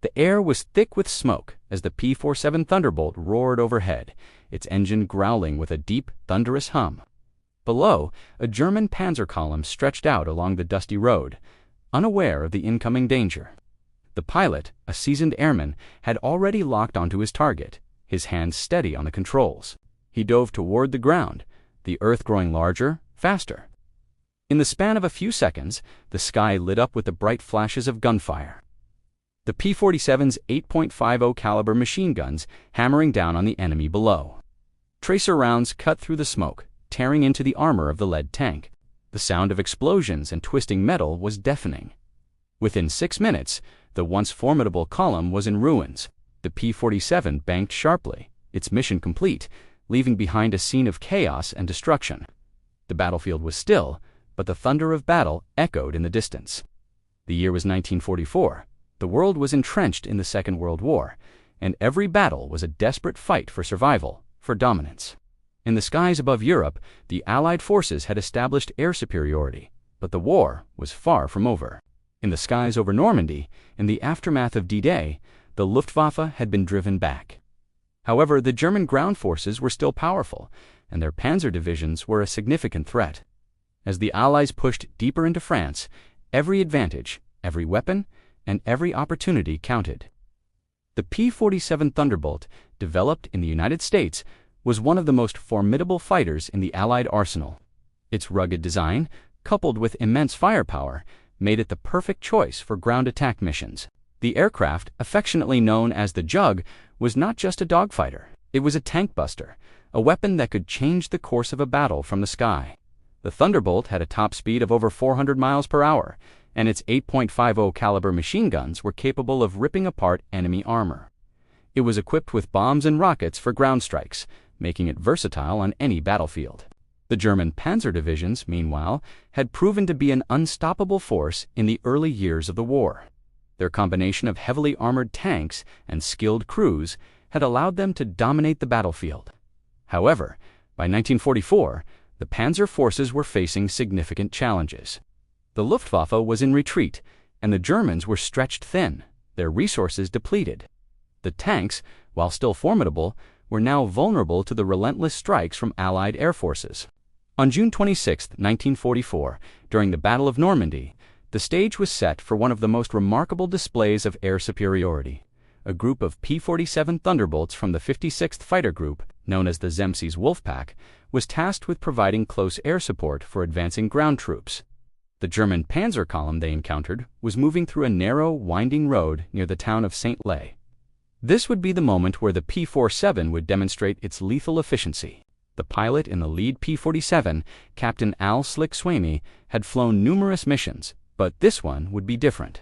The air was thick with smoke as the P-47 Thunderbolt roared overhead, its engine growling with a deep, thunderous hum. Below, a German Panzer column stretched out along the dusty road, unaware of the incoming danger. The pilot, a seasoned airman, had already locked onto his target, his hands steady on the controls. He dove toward the ground, the earth growing larger, faster. In the span of a few seconds, the sky lit up with the bright flashes of gunfire. The P-47's 8.50 caliber machine guns hammering down on the enemy below. Tracer rounds cut through the smoke, tearing into the armor of the lead tank. The sound of explosions and twisting metal was deafening. Within 6 minutes, the once formidable column was in ruins. The P-47 banked sharply, its mission complete, leaving behind a scene of chaos and destruction. The battlefield was still, but the thunder of battle echoed in the distance. The year was 1944. The world was entrenched in the Second World War, and every battle was a desperate fight for survival, for dominance. In the skies above Europe, the Allied forces had established air superiority, but the war was far from over. In the skies over Normandy, in the aftermath of D-Day, the Luftwaffe had been driven back. However, the German ground forces were still powerful, and their panzer divisions were a significant threat. As the Allies pushed deeper into France, every advantage, every weapon, and every opportunity counted. The P-47 Thunderbolt, developed in the United States, was one of the most formidable fighters in the Allied arsenal. Its rugged design, coupled with immense firepower, made it the perfect choice for ground attack missions. The aircraft, affectionately known as the Jug, was not just a dogfighter. It was a tank buster, a weapon that could change the course of a battle from the sky. The Thunderbolt had a top speed of over 400 miles per hour, and its 8.50 caliber machine guns were capable of ripping apart enemy armor. It was equipped with bombs and rockets for ground strikes, making it versatile on any battlefield. The German Panzer divisions, meanwhile, had proven to be an unstoppable force in the early years of the war. Their combination of heavily armored tanks and skilled crews had allowed them to dominate the battlefield. However, by 1944, the Panzer forces were facing significant challenges. The Luftwaffe was in retreat, and the Germans were stretched thin, their resources depleted. The tanks, while still formidable, were now vulnerable to the relentless strikes from Allied air forces. On June 26, 1944, during the Battle of Normandy, the stage was set for one of the most remarkable displays of air superiority. A group of P-47 Thunderbolts from the 56th Fighter Group, known as the Zemsky's Wolfpack, was tasked with providing close air support for advancing ground troops. The German Panzer column they encountered was moving through a narrow, winding road near the town of St. Lay. This would be the moment where the P-47 would demonstrate its lethal efficiency. The pilot in the lead P-47, Captain Al Slick Swamy, had flown numerous missions, but this one would be different.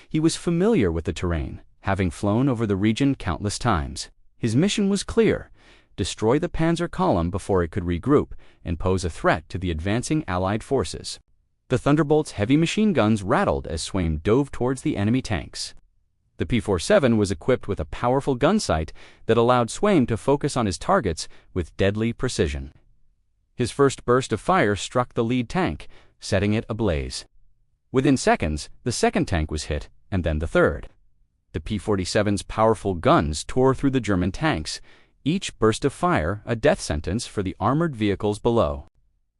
He was familiar with the terrain, having flown over the region countless times. His mission was clear: destroy the Panzer column before it could regroup and pose a threat to the advancing Allied forces. The Thunderbolt's heavy machine guns rattled as Swamy dove towards the enemy tanks. The P-47 was equipped with a powerful gun sight that allowed Swamy to focus on his targets with deadly precision. His first burst of fire struck the lead tank, setting it ablaze. Within seconds, the second tank was hit, and then the third. The P-47's powerful guns tore through the German tanks, each burst of fire a death sentence for the armored vehicles below.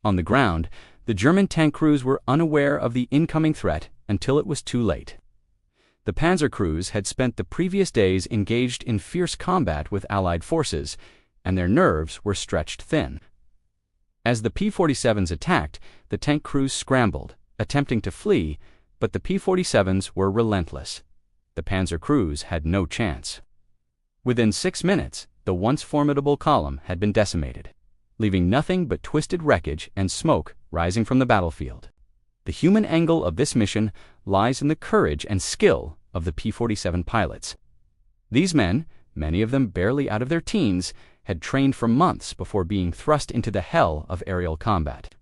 On the ground, the German tank crews were unaware of the incoming threat until it was too late. The Panzer crews had spent the previous days engaged in fierce combat with Allied forces, and their nerves were stretched thin. As the P-47s attacked, the tank crews scrambled, attempting to flee, but the P-47s were relentless. The Panzer crews had no chance. Within 6 minutes, the once formidable column had been decimated, leaving nothing but twisted wreckage and smoke rising from the battlefield. The human angle of this mission lies in the courage and skill of the P-47 pilots. These men, many of them barely out of their teens, had trained for months before being thrust into the hell of aerial combat.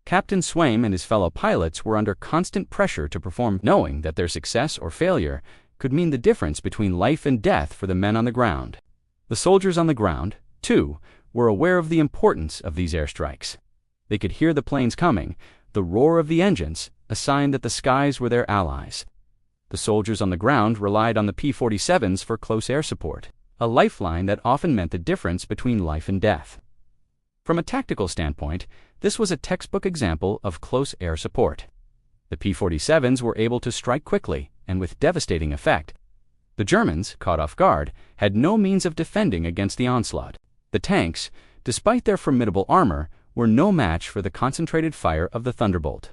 Captain Swamy and his fellow pilots were under constant pressure to perform, knowing that their success or failure could mean the difference between life and death for the men on the ground. The soldiers on the ground, too, were aware of the importance of these airstrikes. They could hear the planes coming, the roar of the engines, a sign that the skies were their allies. The soldiers on the ground relied on the P-47s for close air support, a lifeline that often meant the difference between life and death. From a tactical standpoint, this was a textbook example of close air support. The P-47s were able to strike quickly and with devastating effect. The Germans, caught off guard, had no means of defending against the onslaught. The tanks, despite their formidable armor, were no match for the concentrated fire of the Thunderbolt.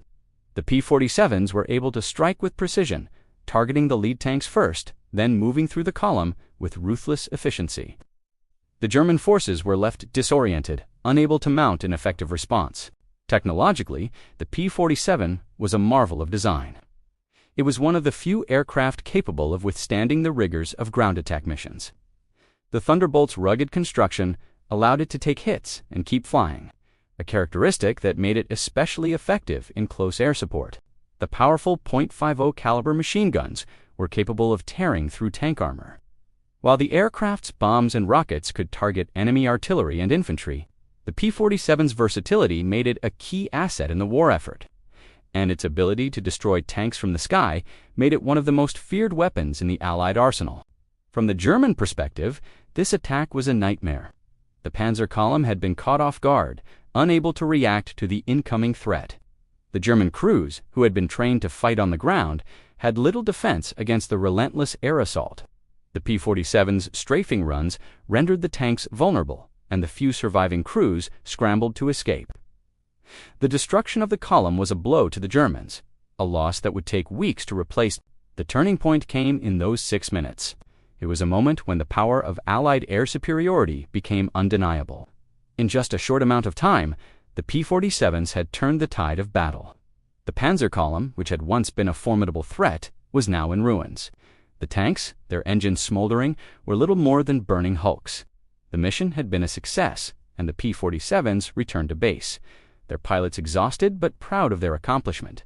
The P-47s were able to strike with precision, targeting the lead tanks first, then moving through the column with ruthless efficiency. The German forces were left disoriented, unable to mount an effective response. Technologically, the P-47 was a marvel of design. It was one of the few aircraft capable of withstanding the rigors of ground attack missions. The Thunderbolt's rugged construction allowed it to take hits and keep flying, a characteristic that made it especially effective in close air support. The powerful .50 caliber machine guns were capable of tearing through tank armor, while the aircraft's bombs and rockets could target enemy artillery and infantry. The P-47's versatility made it a key asset in the war effort, and its ability to destroy tanks from the sky made it one of the most feared weapons in the Allied arsenal. From the German perspective, this attack was a nightmare. The Panzer column had been caught off guard, unable to react to the incoming threat. The German crews, who had been trained to fight on the ground, had little defense against the relentless air assault. The P-47's strafing runs rendered the tanks vulnerable, and the few surviving crews scrambled to escape. The destruction of the column was a blow to the Germans, a loss that would take weeks to replace. The turning point came in those 6 minutes. It was a moment when the power of Allied air superiority became undeniable. In just a short amount of time, the P-47s had turned the tide of battle. The Panzer column, which had once been a formidable threat, was now in ruins. The tanks, their engines smoldering, were little more than burning hulks. The mission had been a success, and the P-47s returned to base, their pilots exhausted but proud of their accomplishment.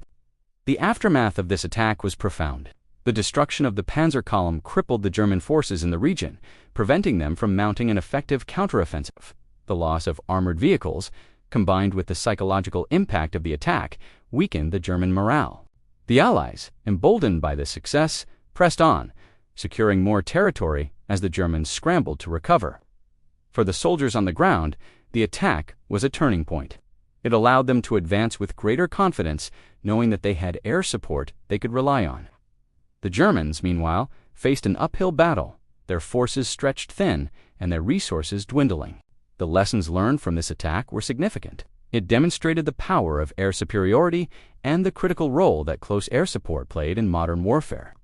The aftermath of this attack was profound. The destruction of the Panzer column crippled the German forces in the region, preventing them from mounting an effective counteroffensive. The loss of armored vehicles, combined with the psychological impact of the attack, weakened the German morale. The Allies, emboldened by this success, pressed on, securing more territory as the Germans scrambled to recover. For the soldiers on the ground, the attack was a turning point. It allowed them to advance with greater confidence, knowing that they had air support they could rely on. The Germans, meanwhile, faced an uphill battle, their forces stretched thin and their resources dwindling. The lessons learned from this attack were significant. It demonstrated the power of air superiority and the critical role that close air support played in modern warfare.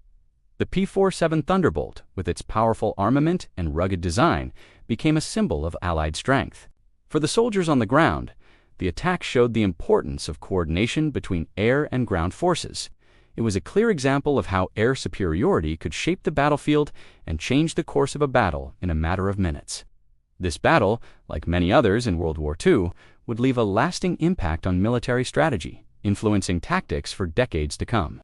The P-47 Thunderbolt, with its powerful armament and rugged design, became a symbol of Allied strength. For the soldiers on the ground, the attack showed the importance of coordination between air and ground forces. It was a clear example of how air superiority could shape the battlefield and change the course of a battle in a matter of minutes. This battle, like many others in World War II, would leave a lasting impact on military strategy, influencing tactics for decades to come.